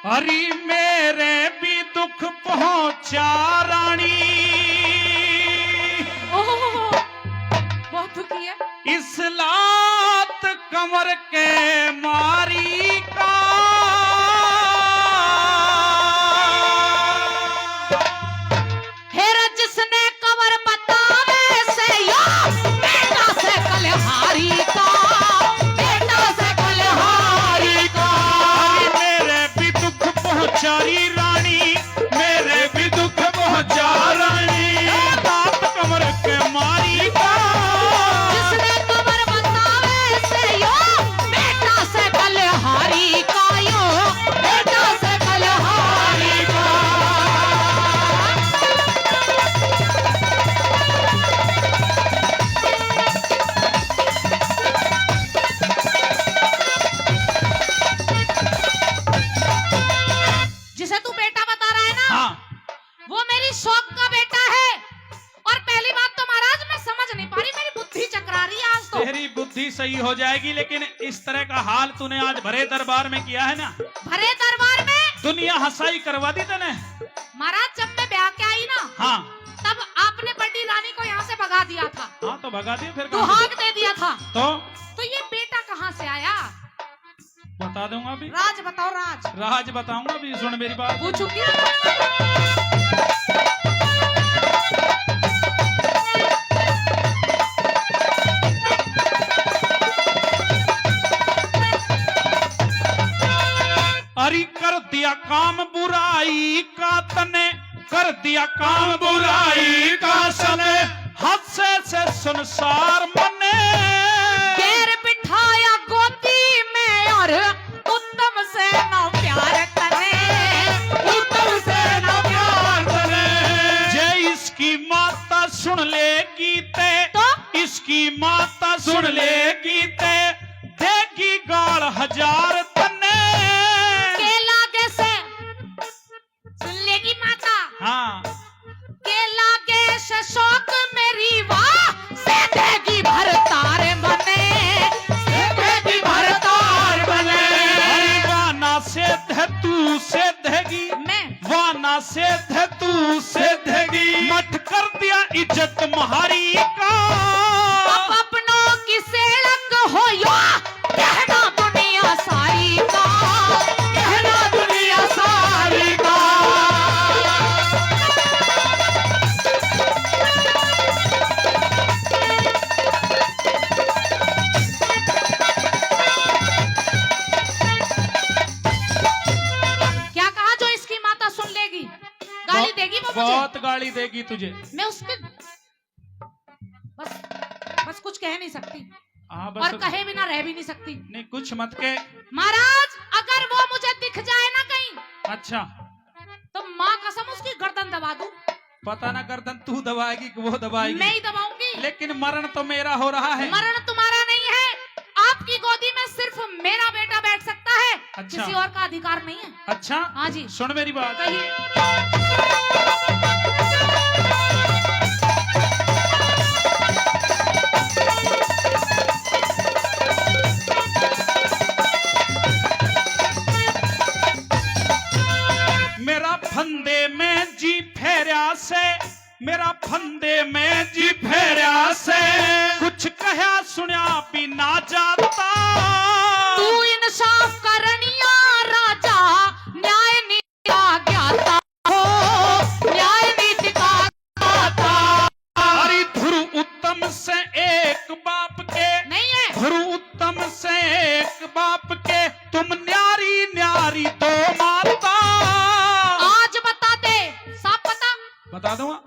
हरि मेरे भी दुख पहुंचा रानी। ओह, बहुत दुखी है। इस लात कमर के मारी का हेरा जिसने कवर बतावे से यो बेटा से कलहारी का, बेटा से कलहारी का। मेरे भी दुख पहुंचारी रानी, मेरे भी दुख पहुंचा रानी, लात कमर के मारी का। जिसने कवर बतावे से यो बेटा से कलहारी का, यो बेटा से कलहारी का। जिसे तू बेटा बता रहा है ना, हाँ, वो मेरी शौक का बेटा है। और पहली बात तो महाराज मैं समझ नहीं पा रही, मेरी बुद्धि चकरा रही है आज तो। तेरी बुद्धि सही हो जाएगी, लेकिन इस तरह का हाल तूने आज भरे दरबार में किया है ना, भरे दरबार में दुनिया हंसाई करवा दी तने। महाराज जब मैं ब्याह के आई ना, हाँ तब आपने बड़ी रानी को यहाँ से भगा दिया था, हाँ, तो भगा दिया फिर। दुहाक दे दिया था। तो ये बेटा कहाँ से आया? बता दूंगा अभी, राज बताओ, राज राज बताऊंगा अभी, सुन मेरी बात। पूछूंगी। अरे कर दिया काम बुराई का तने, कर दिया काम बुराई का सने, हादसे से संसार मने। पैर बिठाया गोदी में और उत्तम से ना प्यार करे, उत्तम से ना प्यार करे। जे इसकी माता सुन लेगी ते, तो इसकी माता सुन लेगी ते, देगी गाल हजार तने। के लागे से सुन लेगी माता, हाँ, के लागे से शौक मेरी वाह से देगी भरतार बने, से देगी भरतार बने। अरे वाना से ध तू से देगी, मैं वाना से ध तू से देगी, मठ कर दिया इज्जत महारी का। अब अपनों की सेड़क हो यो कहना दुनिया सारी का, कहना दुनिया सारी का। क्या कहा? जो इसकी माता सुन लेगी गाली देगी वो मुझे? बहुत गाली देगी तुझे। मैं उसके बस बस कुछ कह नहीं सकती, हाँ और बस, कहे बिना रह भी नहीं सकती। नहीं कुछ मत के। महाराज अगर वो मुझे दिख जाए ना कहीं, अच्छा, तो माँ कसम उसकी गर्दन दबा दूं। पता ना गर्दन तू दबाएगी कि वो दबाएगी, मैं ही दबाऊंगी। लेकिन मरण तो मेरा हो रहा है। मरण तुम्हारा नहीं है, आपकी गोदी में सिर्फ मेरा बेटा बैठ सकता है। अच्छा। किसी और का अधिकार नहीं है। अच्छा, हाँ जी, सुन मेरी बात। कहिए। मेरा फंदे में जी फेरा से, मेरा फंदे में जी फेरा से, कुछ कहा सुना भी ना जाता। तू इंसाफ करनिया राजा, न्याय नीति का ज्ञाता हो, न्याय नीति का ज्ञाता। अरे ध्रुव उत्तम से एक बाप के, नहीं है ध्रुव उत्तम से एक बाप के, तुम न्यारी न्यारी दो माता। आज बता दे, साफ बता, बता दूंगा।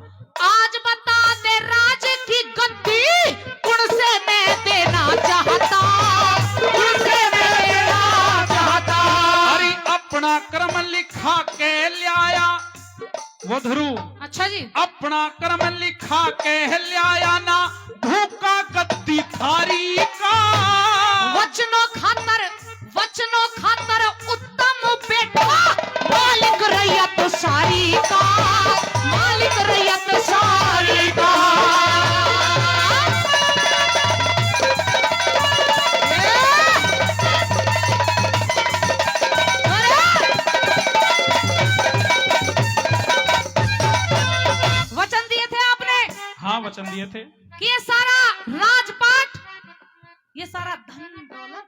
आज बता दे राज की गद्दी कुण से मैं देना चाहता, कुण से मैं देना चाहता। अरे अपना कर्म लिखा के लाया वो ध्रुव, अच्छा जी, अपना कर्म लिखा के लाया ना, भूखा गद्दी थारी का। वचनों खातर उत्तम बेटा, मालिक रैयत सारी का, मालिक रैयत सारी का। दिए थे कि ये सारा राजपाट, ये सारा धन दौलत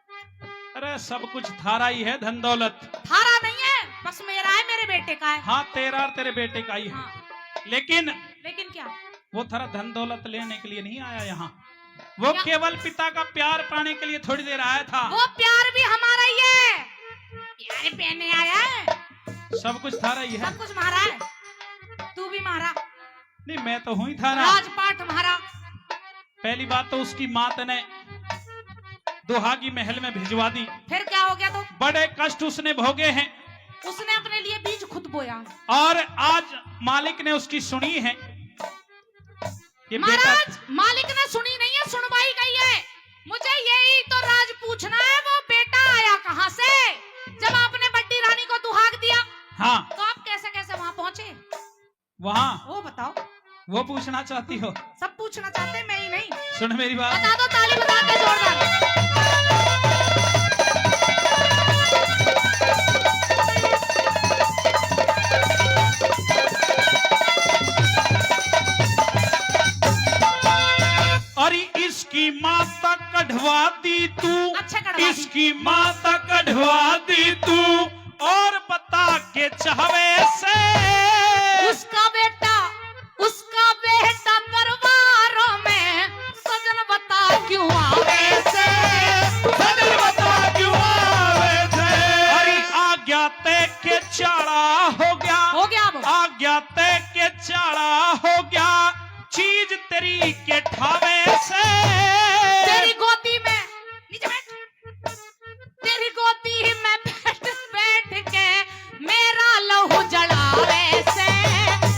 अरे सब कुछ थारा ही है, धन दौलत थारा नहीं है, बस मेरा है, मेरे बेटे का है। हाँ तेरा और तेरे बेटे का ही है। हाँ। लेकिन क्या वो थारा धन दौलत लेने के लिए नहीं आया यहाँ, वो क्या? केवल पिता का प्यार पाने के लिए थोड़ी देर आया था। वो प्यार भी हमारा ही है, प्यार पहने आया है, सब कुछ थारा ही है। सब कुछ हमारा है, तू भी हमारा। नहीं मैं तो हूं ही थारा। राजपाट हमारा। पहली बात तो उसकी मात ने दुहागी महल में भिजवा दी। फिर क्या हो गया? तो बड़े कष्ट उसने भोगे हैं, उसने अपने लिए बीज खुद बोया। और आज मालिक ने उसकी सुनी है। ये बेटा महाराज, मालिक ने सुनी नहीं है, सुनवाई गई है। मुझे यही तो राज पूछना है, वो बेटा आया कहाँ से? जब आपने बड्डी रानी को दुहाग दिया, हाँ तो आप कैसे कैसे वहाँ पहुँचे? वहाँ वो बताओ। वो पूछना चाहती हो? सब पूछना चाहते हैं, मैं ही नहीं। सुन मेरी बात। बता दो, ताली बजा के जोरदार। अरे इसकी माता कढ़वा दी तू, अच्छा कढ़वा दी। इसकी माता कढ़वा दी तू, और बता के चाहवे से उसका बेटा दरबारों में सजन बता क्यों आवे से? सजन बता क्यों आवे थे? अरे आज्ञा ते के चाड़ा हो गया अब। आज्ञा ते के चाड़ा हो गया, चीज तेरी के ठावे से। तेरी गोदी में नीचे बैठ, तेरी गोदी में बैठ के मेरा लहू जलावे से,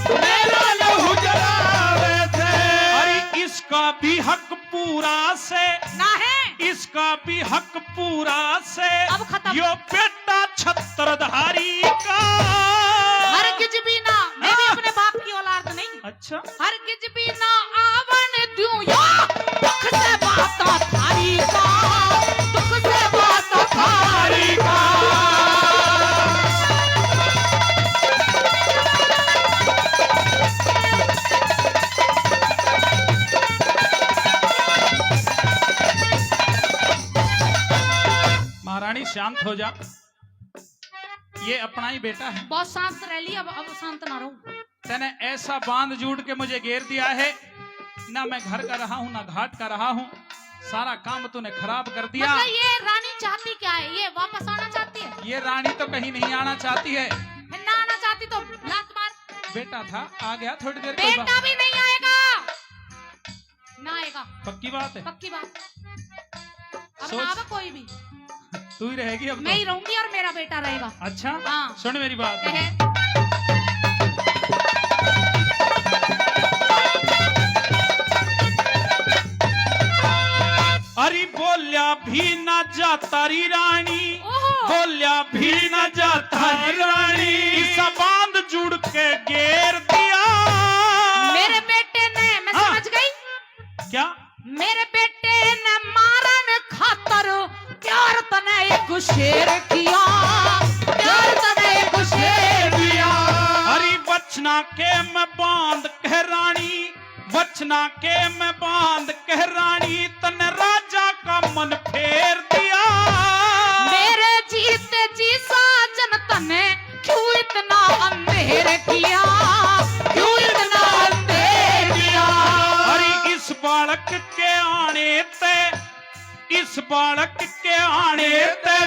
मेरा लहू जलावे थे। अरे इसका भी हक पूरा से ना है, इसका भी हक पूरा से। अब खत्म। यो बेटा छत्रधारी का हरगिज भी ना, मैं भी अपने बाप की औलाद नहीं, अच्छा हरगिज भी ना आवन दूं या दुख से बाता थारी का, दुख से बाता थारी का। महारानी शांत हो जा, ये अपना ही बेटा है। बहुत शांत रह ली, अब शांत ना रहूं। तने ऐसा बांध जूट के मुझे घेर दिया है, ना मैं घर का रहा हूँ ना घाट का रहा हूँ, सारा काम तूने खराब कर दिया। मतलब ये रानी चाहती क्या है? ये वापस आना चाहती है? ये रानी तो कहीं नहीं आना चाहती है। फिर ना आना चाहती तो लात मार। बेटा था, आ गया थोड़ी देर के बाद। बेटा भी नहीं आएगा, ना आएगा, पक्की बात है? पक्की बात। अब सोच। ना आवे कोई भी, तू ही रहेगी अब मैं तो। ही रहूंगी और मेरा बेटा रहेगा। अच्छा हाँ। सुन मेरी बात। कहे। अरे बोलिया भी ना जाता री रानी, ओहो। बोलिया भी ना जाता री रानी, इस बांध जुड़ के घेर दिया। मेरे बेटे ने, मैं हाँ। समझ गई, क्या? मेरे बेटे ने मारन खातर प्यार तने एक शेर किया, प्यार तने एक शेर किया। अरे बचना के मैं बांध कह रानी, बचना के मैं बांध कह रानी, तन राजा का मन फेर दिया। मेरे जीते जी साजन तने क्यों इतना अंधेर किया, क्यों इतना अंधेर किया? अरे इस बालक के आने ते, इस बालक के आने ते